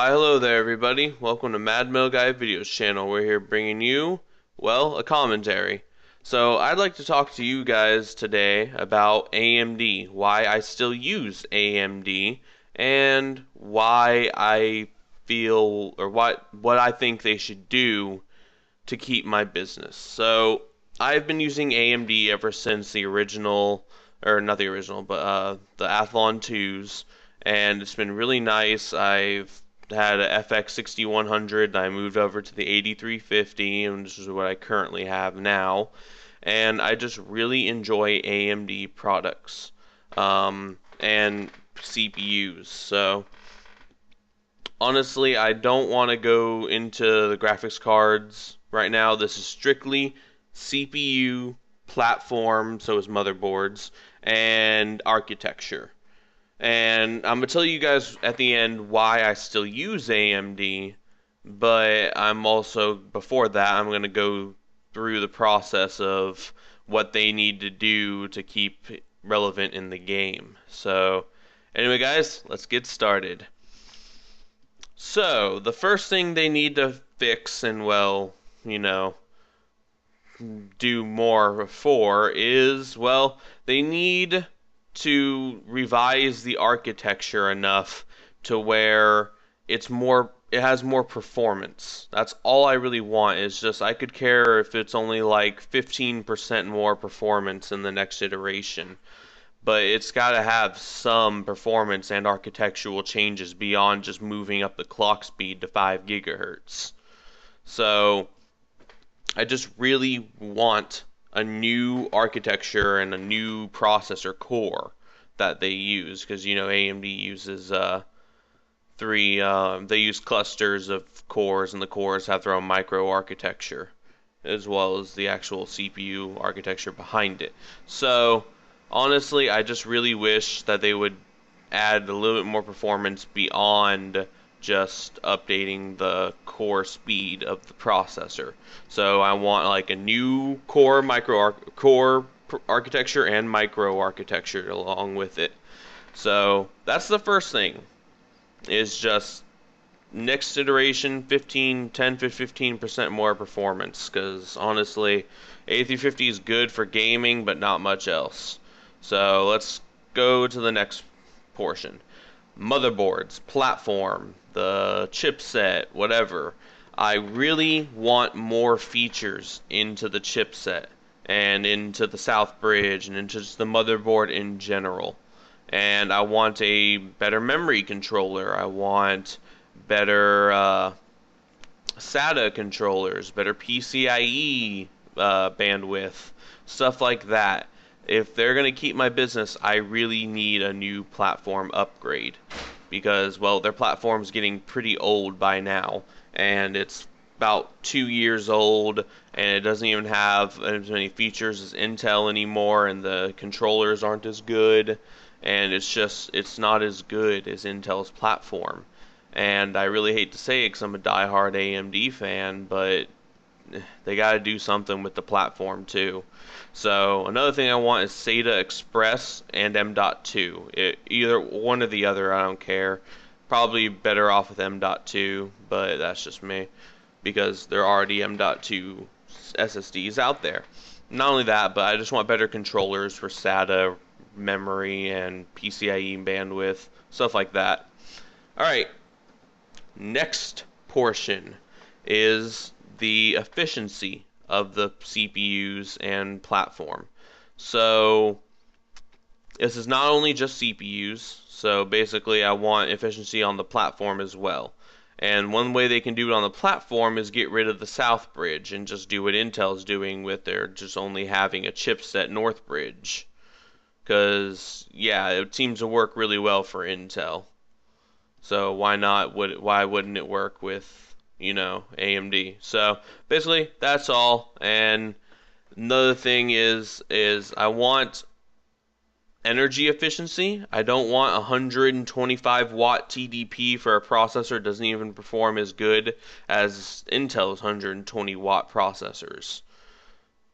Why, hello there everybody. Welcome to Mad Mill Guy Videos channel. We're here bringing you, well, a commentary. So I'd like to talk to you guys today about AMD, why I still use AMD, and why I feel, or what I think they should do to keep my business. So I've been using AMD ever since the original, or not the original, but the Athlon 2s, and it's been really nice. I've had a FX 6100, I moved over to the 8350, and this is what I currently have now, and I just really enjoy AMD products and CPUs. So honestly, I don't want to go into the graphics cards right now. This is strictly CPU, platform, so is motherboards, and architecture. And I'm going to tell you guys at the end why I still use AMD, but I'm also, before that, I'm going to go through the process of what they need to do to keep relevant in the game. So, anyway guys, let's get started. So, the first thing they need to fix and, well, you know, do more for is, well, they need to revise the architecture enough to where it has more performance. That's all I really want. Is just, I could care if it's only like 15% more performance in the next iteration, but it's got to have some performance and architectural changes beyond just moving up the clock speed to 5 gigahertz. So I just really want a new architecture and a new processor core that they use, because you know AMD uses they use clusters of cores, and the cores have their own micro architecture as well as the actual CPU architecture behind it. So honestly, I just really wish that they would add a little bit more performance beyond just updating the core speed of the processor. So I want like a new core architecture and micro architecture along with it. So that's the first thing, is just next iteration 10-15% more performance, because honestly A350 is good for gaming but not much else. So let's go to the next portion. Motherboards, platform, the chipset, whatever. I really want more features into the chipset and into the South Bridge and into just the motherboard in general. And I want a better memory controller. I want better SATA controllers, better PCIe bandwidth, stuff like that. If they're going to keep my business, I really need a new platform upgrade, because, well, their platform's getting pretty old by now, and it's about 2 years old, and it doesn't even have as many features as Intel anymore, and the controllers aren't as good, and it's not as good as Intel's platform. And I really hate to say it because I'm a diehard AMD fan, but they got to do something with the platform too. So another thing I want is SATA Express and M.2. Either one or the other, I don't care. Probably better off with M.2, but that's just me, because there are already M.2 SSDs out there. Not only that, but I just want better controllers for SATA, memory, and PCIe bandwidth, stuff like that. Alright, next portion is the efficiency of the CPUs and platform. So this is not only just CPUs, so basically I want efficiency on the platform as well. And one way they can do it on the platform is get rid of the South Bridge and just do what Intel's doing with their just only having a chipset North Bridge. Because, yeah, it seems to work really well for Intel. So why not? Why wouldn't it work with, you know, AMD? So basically that's all. And another thing is I want energy efficiency. I don't want 125 watt TDP for a processor that doesn't even perform as good as Intel's 120 watt processors.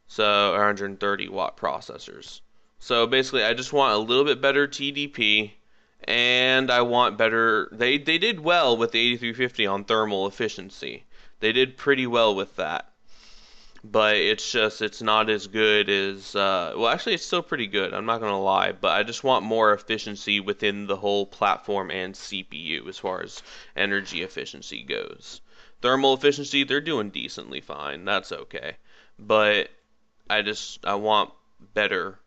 So, or 130 watt processors. So basically I just want a little bit better TDP and I want better. They did well with the 8350 on thermal efficiency. They did pretty well with that. But it's not as good as, well, actually, it's still pretty good. I'm not going to lie, but I just want more efficiency within the whole platform and CPU as far as energy efficiency goes. Thermal efficiency, they're doing decently fine. That's okay. But I want better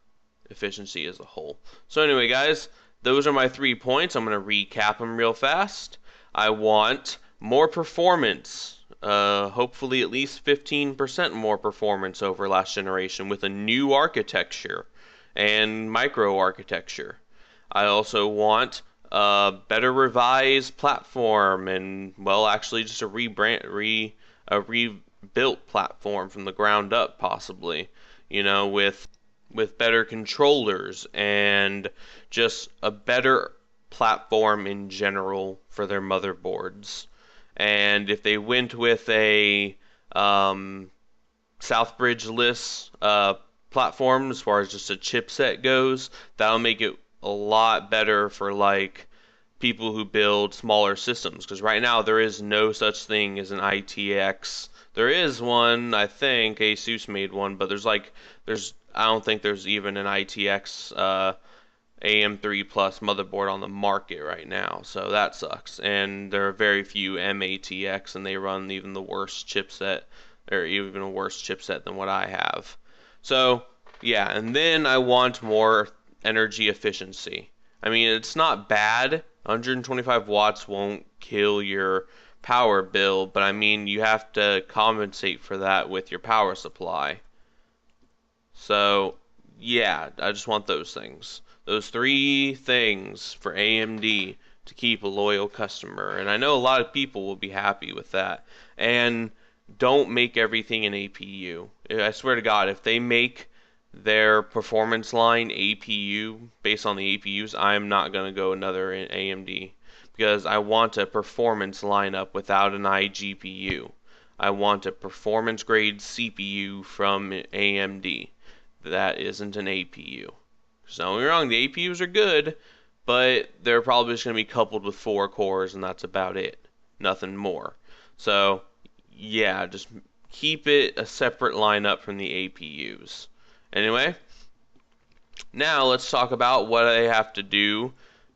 efficiency as a whole. So anyway, guys, those are my 3 points. I'm going to recap them real fast. I want more performance. Hopefully at least 15% more performance over last generation with a new architecture and micro architecture. I also want a better revised platform and, well, actually just a rebuilt platform from the ground up, possibly, you know, with better controllers and just a better platform in general for their motherboards. And if they went with a Southbridge-less platform as far as just a chipset goes, that'll make it a lot better for like people who build smaller systems. Because right now there is no such thing as an ITX. There is one, I think, Asus made one, but I don't think there's even an ITX AM3 Plus motherboard on the market right now, so that sucks. And there are very few MATX, and they run even the worst chipset, or even a worse chipset than what I have. So yeah, and then I want more energy efficiency. I mean, it's not bad. 125 watts won't kill your power bill, but I mean, you have to compensate for that with your power supply. So yeah, I just want those things. Those 3 things for AMD to keep a loyal customer. And I know a lot of people will be happy with that. And don't make everything an APU. I swear to God, if they make their performance line APU based on the APUs, I'm not going to go another AMD. Because I want a performance lineup without an iGPU. I want a performance grade CPU from AMD. That isn't an APU. So don't get me wrong, the APUs are good, but they're probably just going to be coupled with 4 cores, and that's about it. Nothing more. So, yeah, just keep it a separate lineup from the APUs. Anyway, now let's talk about what I have to do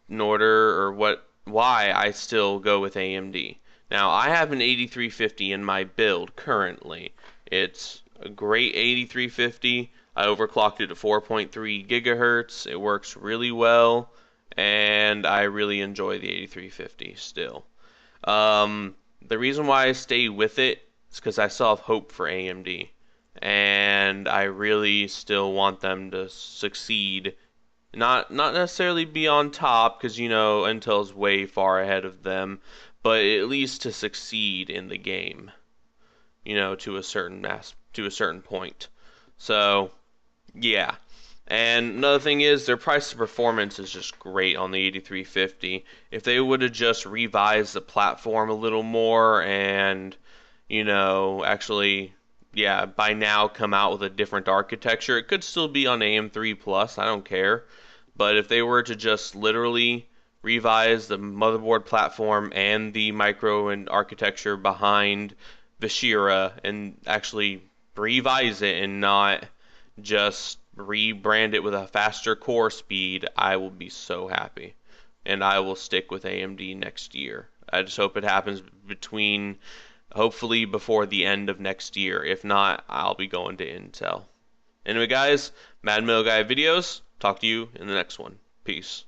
in order, or why I still go with AMD. Now, I have an 8350 in my build currently. It's a great 8350. I overclocked it to 4.3 gigahertz. It works really well, and I really enjoy the 8350 still. The reason why I stay with it is because I still have hope for AMD, and I really still want them to succeed. Not necessarily be on top, because you know Intel's way far ahead of them, but at least to succeed in the game. You know, to a certain point. So yeah, and another thing is their price to performance is just great on the 8350. If they would have just revised the platform a little more and, you know, actually, yeah, by now come out with a different architecture, it could still be on AM3 Plus, I don't care. But if they were to just literally revise the motherboard platform and the micro and architecture behind Vishira and actually revise it and not just rebrand it with a faster core speed, I will be so happy. And I will stick with AMD next year. I just hope it happens hopefully before the end of next year. If not, I'll be going to Intel. Anyway, guys, Mad Middle Guy videos. Talk to you in the next one. Peace.